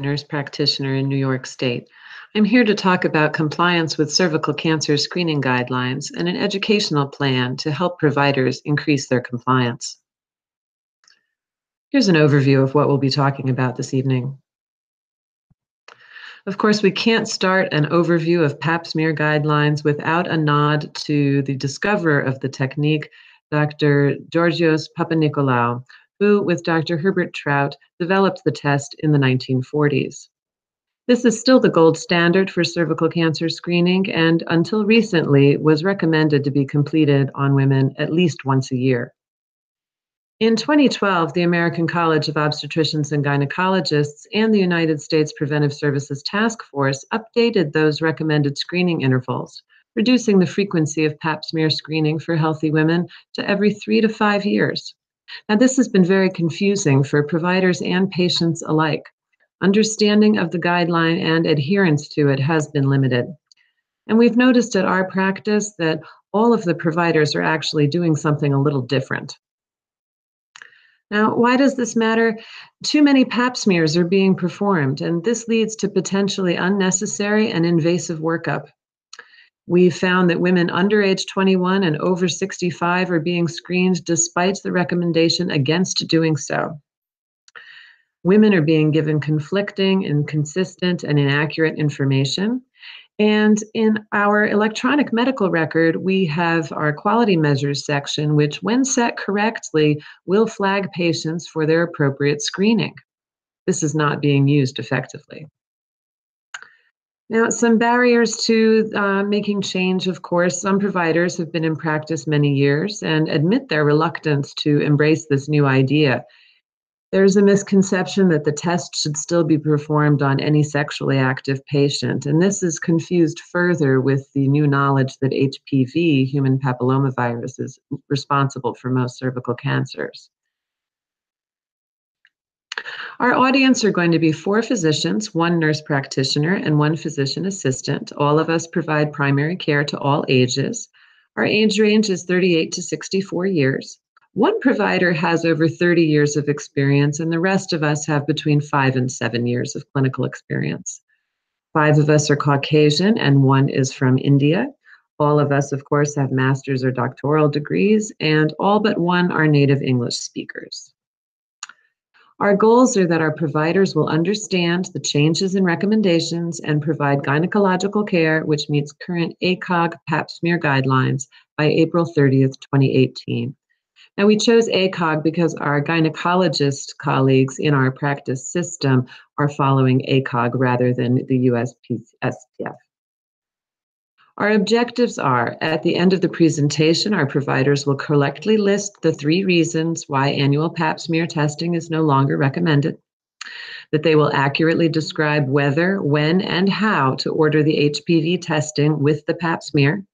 nurse practitioner in New York State. I'm here to talk about compliance with cervical cancer screening guidelines and an educational plan to help providers increase their compliance. Here's an overview of what we'll be talking about this evening. Of course, we can't start an overview of Pap smear guidelines without a nod to the discoverer of the technique, Dr. Georgios Papanikolaou, who, with Dr. Herbert Trout, developed the test in the 1940s. This is still the gold standard for cervical cancer screening and, until recently, was recommended to be completed on women at least once a year. In 2012, the American College of Obstetricians and Gynecologists and the United States Preventive Services Task Force updated those recommended screening intervals, reducing the frequency of Pap smear screening for healthy women to every 3 to 5 years. Now, this has been very confusing for providers and patients alike. Understanding of the guideline and adherence to it has been limited. And we've noticed at our practice that all of the providers are actually doing something a little different. Now, why does this matter? Too many Pap smears are being performed, and this leads to potentially unnecessary and invasive workup. We've found that women under age 21 and over 65 are being screened despite the recommendation against doing so. Women are being given conflicting, inconsistent, and inaccurate information. And in our electronic medical record, we have our quality measures section, which, when set correctly, will flag patients for their appropriate screening. This is not being used effectively. Now, some barriers to making change, of course. Some providers have been in practice many years and admit their reluctance to embrace this new idea. There's a misconception that the test should still be performed on any sexually active patient, and this is confused further with the new knowledge that HPV, human papillomavirus, is responsible for most cervical cancers. Our audience are going to be 4 physicians, 1 nurse practitioner, and 1 physician assistant. All of us provide primary care to all ages. Our age range is 38 to 64 years. 1 provider has over 30 years of experience, and the rest of us have between 5 and 7 years of clinical experience. 5 of us are Caucasian, and 1 is from India. All of us, of course, have master's or doctoral degrees, and all but 1 are native English speakers. Our goals are that our providers will understand the changes in recommendations and provide gynecological care which meets current ACOG Pap smear guidelines by April 30th, 2018. Now, we chose ACOG because our gynecologist colleagues in our practice system are following ACOG rather than the USPSTF. Our objectives are, at the end of the presentation, our providers will correctly list the 3 reasons why annual Pap smear testing is no longer recommended, that they will accurately describe whether, when, and how to order the HPV testing with the Pap smear,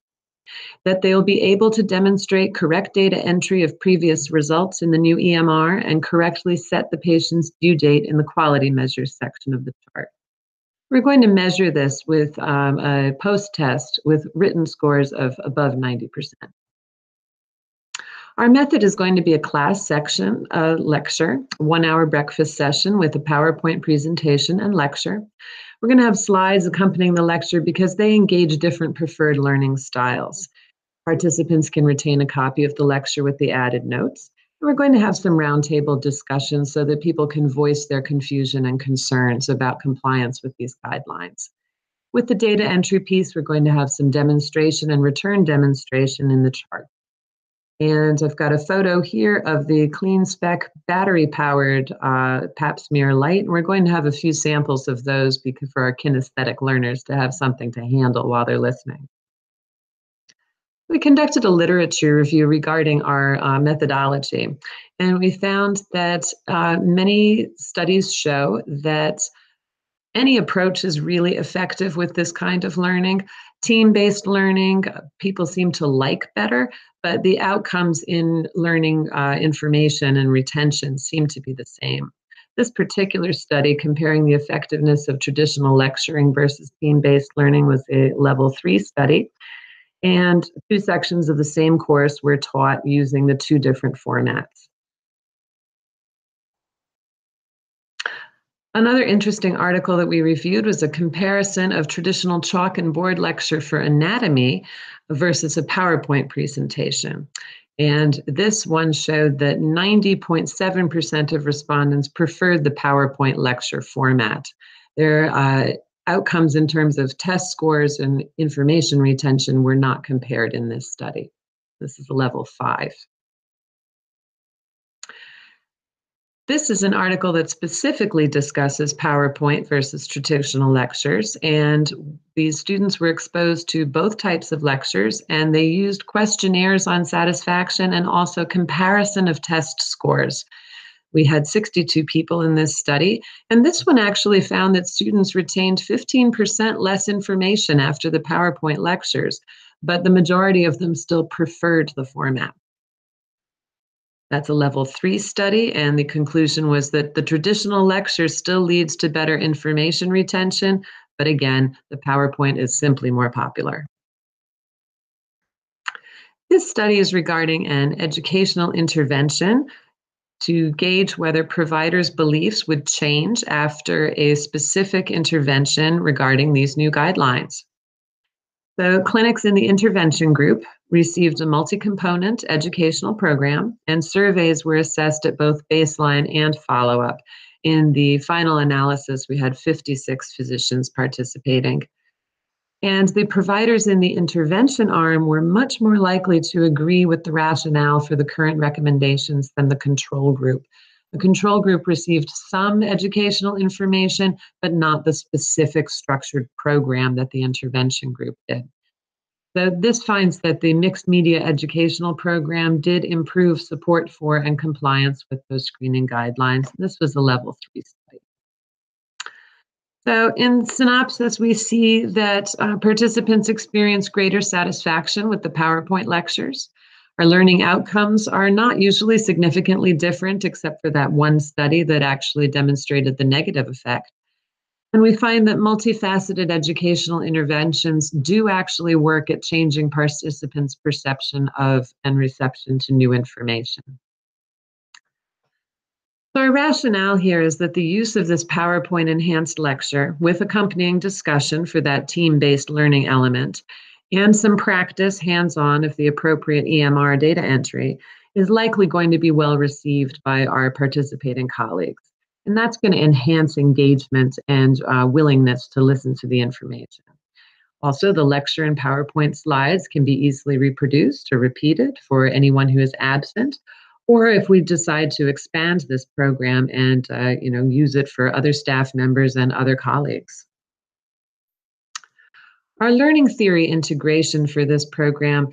that they will be able to demonstrate correct data entry of previous results in the new EMR and correctly set the patient's due date in the quality measures section of the chart. We're going to measure this with a post-test with written scores of above 90%. Our method is going to be a class section, a lecture, 1-hour breakfast session with a PowerPoint presentation and lecture. We're going to have slides accompanying the lecture because they engage different preferred learning styles. Participants can retain a copy of the lecture with the added notes. And we're going to have some roundtable discussions so that people can voice their confusion and concerns about compliance with these guidelines. With the data entry piece, we're going to have some demonstration and return demonstration in the chart. And I've got a photo here of the clean spec battery-powered Pap smear light. And we're going to have a few samples of those for our kinesthetic learners to have something to handle while they're listening. We conducted a literature review regarding our methodology, and we found that many studies show that any approach is really effective with this kind of learning. Team-based learning, people seem to like better, but the outcomes in learning information and retention seem to be the same. This particular study comparing the effectiveness of traditional lecturing versus team-based learning was a level 3 study. And 2 sections of the same course were taught using the 2 different formats. Another interesting article that we reviewed was a comparison of traditional chalk and board lecture for anatomy versus a PowerPoint presentation. And this one showed that 90.7% of respondents preferred the PowerPoint lecture format. Their outcomes in terms of test scores and information retention were not compared in this study. This is a level 5. This is an article that specifically discusses PowerPoint versus traditional lectures, and these students were exposed to both types of lectures, and they used questionnaires on satisfaction and also comparison of test scores. We had 62 people in this study, and this one actually found that students retained 15% less information after the PowerPoint lectures, but the majority of them still preferred the format. That's a level 3 study, and the conclusion was that the traditional lecture still leads to better information retention, but again, the PowerPoint is simply more popular. This study is regarding an educational intervention to gauge whether providers' beliefs would change after a specific intervention regarding these new guidelines. So, clinics in the intervention group received a multi-component educational program, and surveys were assessed at both baseline and follow-up. In the final analysis, we had 56 physicians participating. And the providers in the intervention arm were much more likely to agree with the rationale for the current recommendations than the control group. The control group received some educational information, but not the specific structured program that the intervention group did. So this finds that the mixed media educational program did improve support for and compliance with those screening guidelines. This was a level 3 study. So in synopsis, we see that participants experience greater satisfaction with the PowerPoint lectures. Our learning outcomes are not usually significantly different, except for that one study that actually demonstrated the negative effect. And we find that multifaceted educational interventions do actually work at changing participants' perception of and reception to new information. So our rationale here is that the use of this PowerPoint enhanced lecture with accompanying discussion for that team-based learning element and some practice hands-on of the appropriate EMR data entry is likely going to be well received by our participating colleagues. And that's going to enhance engagement and willingness to listen to the information. Also, the lecture and PowerPoint slides can be easily reproduced or repeated for anyone who is absent, or if we decide to expand this program and use it for other staff members and other colleagues. Our learning theory integration for this program,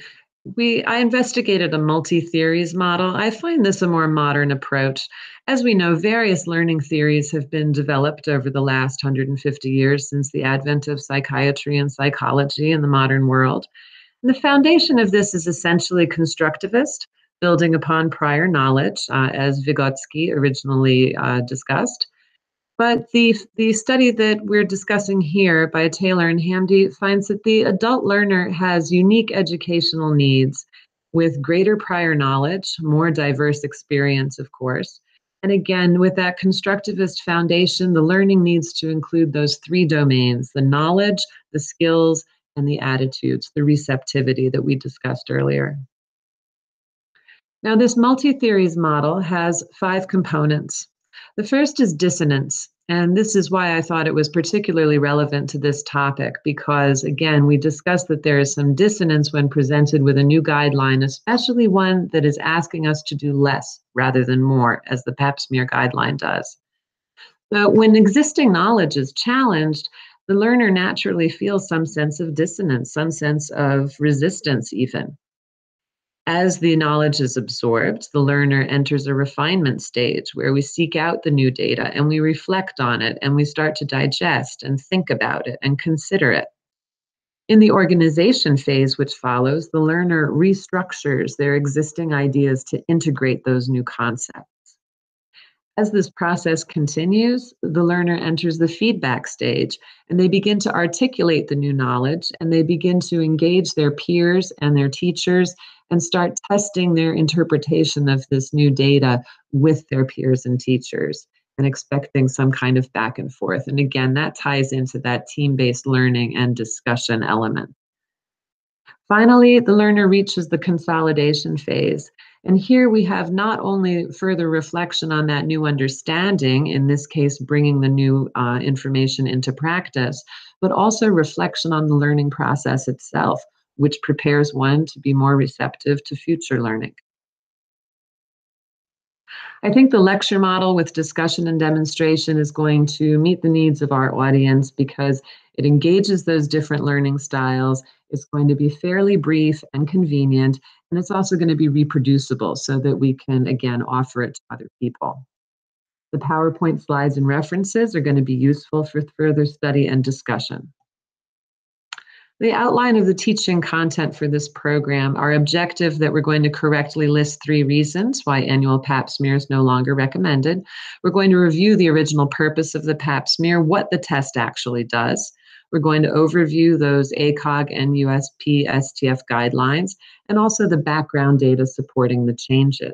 I investigated a multi-theories model. I find this a more modern approach. As we know, various learning theories have been developed over the last 150 years since the advent of psychiatry and psychology in the modern world. And the foundation of this is essentially constructivist, building upon prior knowledge, as Vygotsky originally discussed. But the study that we're discussing here by Taylor and Hamdi finds that the adult learner has unique educational needs with greater prior knowledge, more diverse experience, of course. And again, with that constructivist foundation, the learning needs to include those 3 domains, the knowledge, the skills, and the attitudes, the receptivity that we discussed earlier. Now, this multi-theories model has 5 components. The first is dissonance, and this is why I thought it was particularly relevant to this topic, because, again, we discussed that there is some dissonance when presented with a new guideline, especially one that is asking us to do less rather than more, as the Pap smear guideline does. So when existing knowledge is challenged, the learner naturally feels some sense of dissonance, some sense of resistance even. As the knowledge is absorbed, the learner enters a refinement stage where we seek out the new data and we reflect on it and we start to digest and think about it and consider it. In the organization phase, which follows, the learner restructures their existing ideas to integrate those new concepts. As this process continues, the learner enters the feedback stage and they begin to articulate the new knowledge and they begin to engage their peers and their teachers and start testing their interpretation of this new data with their peers and teachers. and expecting some kind of back and forth. And again, that ties into that team-based learning and discussion element. Finally, the learner reaches the consolidation phase. And here we have not only further reflection on that new understanding, in this case, bringing the new information into practice, but also reflection on the learning process itself, which prepares one to be more receptive to future learning. I think the lecture model with discussion and demonstration is going to meet the needs of our audience because it engages those different learning styles. It's going to be fairly brief and convenient, and it's also going to be reproducible so that we can, again, offer it to other people. The PowerPoint slides and references are going to be useful for further study and discussion. The outline of the teaching content for this program, our objective that we're going to correctly list 3 reasons why annual pap smear is no longer recommended. We're going to review the original purpose of the pap smear, what the test actually does. We're going to overview those ACOG and USP/STF guidelines, and also the background data supporting the changes.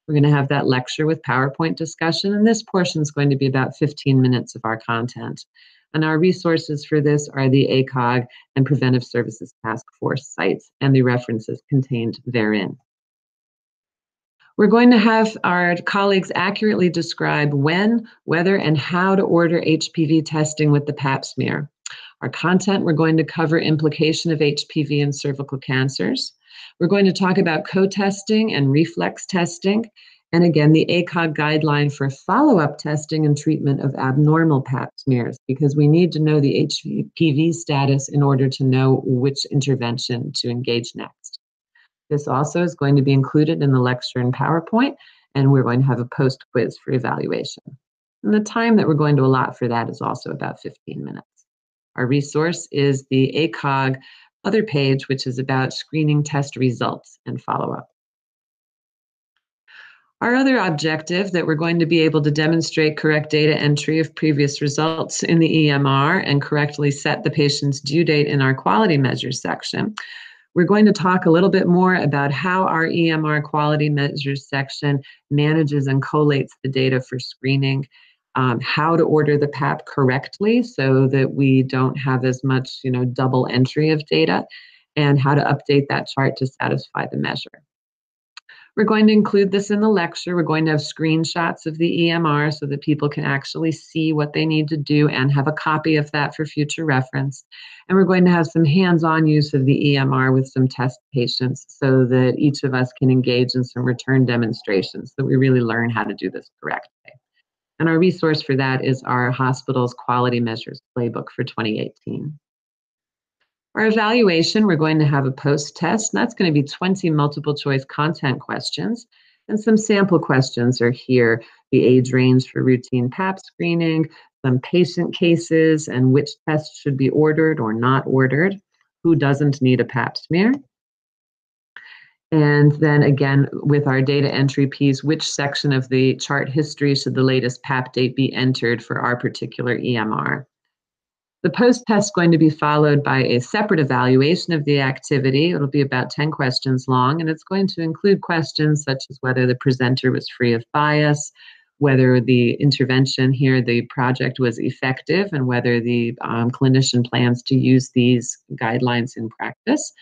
We're going to have that lecture with PowerPoint discussion, and this portion is going to be about 15 minutes of our content. And our resources for this are the ACOG and Preventive Services Task Force sites and the references contained therein. We're going to have our colleagues accurately describe when, whether, and how to order HPV testing with the pap smear. Our content, we're going to cover implication of HPV in cervical cancers. We're going to talk about co-testing and reflex testing. And again, the ACOG guideline for follow-up testing and treatment of abnormal pap smears, because we need to know the HPV status in order to know which intervention to engage next. This also is going to be included in the lecture in PowerPoint, and we're going to have a post-quiz for evaluation. And the time that we're going to allot for that is also about 15 minutes. Our resource is the ACOG other page, which is about screening test results and follow-up. Our other objective that we're going to be able to demonstrate correct data entry of previous results in the EMR and correctly set the patient's due date in our quality measures section. We're going to talk a little bit more about how our EMR quality measures section manages and collates the data for screening, how to order the PAP correctly so that we don't have as much, double entry of data, and how to update that chart to satisfy the measure. We're going to include this in the lecture. We're going to have screenshots of the EMR so that people can actually see what they need to do and have a copy of that for future reference. And we're going to have some hands-on use of the EMR with some test patients so that each of us can engage in some return demonstrations so that we really learn how to do this correctly. And our resource for that is our hospital's quality measures playbook for 2018. Our evaluation, we're going to have a post-test, and that's going to be 20 multiple choice content questions. And some sample questions are here, the age range for routine pap screening, some patient cases, and which tests should be ordered or not ordered, who doesn't need a pap smear. And then again, with our data entry piece, which section of the chart history should the latest pap date be entered for our particular EMR. The post-test is going to be followed by a separate evaluation of the activity. It'll be about 10 questions long, and it's going to include questions such as whether the presenter was free of bias, whether the intervention here, the project was effective, and whether the clinician plans to use these guidelines in practice,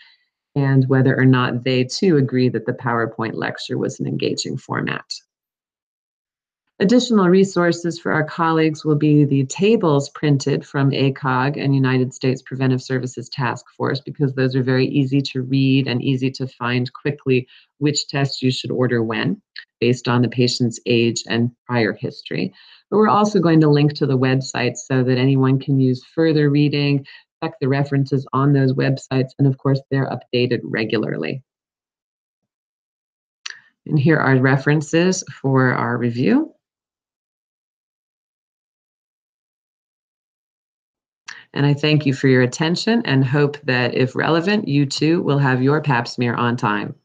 and whether or not they too agree that the PowerPoint lecture was an engaging format. Additional resources for our colleagues will be the tables printed from ACOG and United States Preventive Services Task Force, because those are very easy to read and easy to find quickly which tests you should order when, based on the patient's age and prior history. But we're also going to link to the website so that anyone can use further reading, check the references on those websites, and of course, they're updated regularly. And here are references for our review. And I thank you for your attention and hope that if relevant, you too will have your pap smear on time.